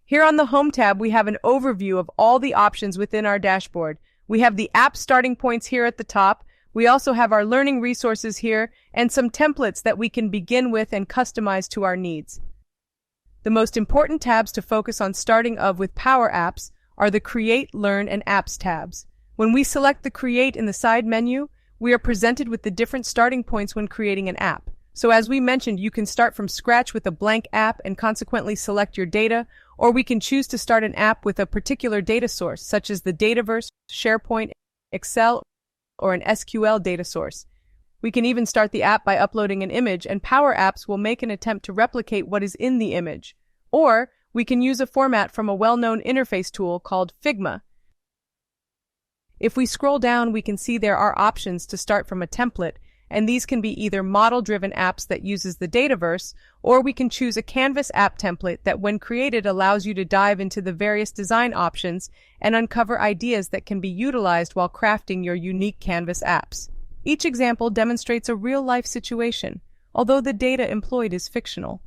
Here on the Home tab, we have an overview of all the options within our dashboard. We have the app starting points here at the top. We also have our learning resources here and some templates that we can begin with and customize to our needs. The most important tabs to focus on starting with PowerApps are the Create, Learn, and Apps tabs. When we select the Create in the side menu, we are presented with the different starting points when creating an app. So as we mentioned, you can start from scratch with a blank app and consequently select your data, or we can choose to start an app with a particular data source, such as the Dataverse, SharePoint, Excel, or an SQL data source. We can even start the app by uploading an image, and PowerApps will make an attempt to replicate what is in the image. Or we can use a format from a well-known interface tool called Figma. If we scroll down, we can see there are options to start from a template, and these can be either model-driven apps that uses the Dataverse, or we can choose a Canvas app template that when created allows you to dive into the various design options and uncover ideas that can be utilized while crafting your unique Canvas apps. Each example demonstrates a real-life situation, although the data employed is fictional.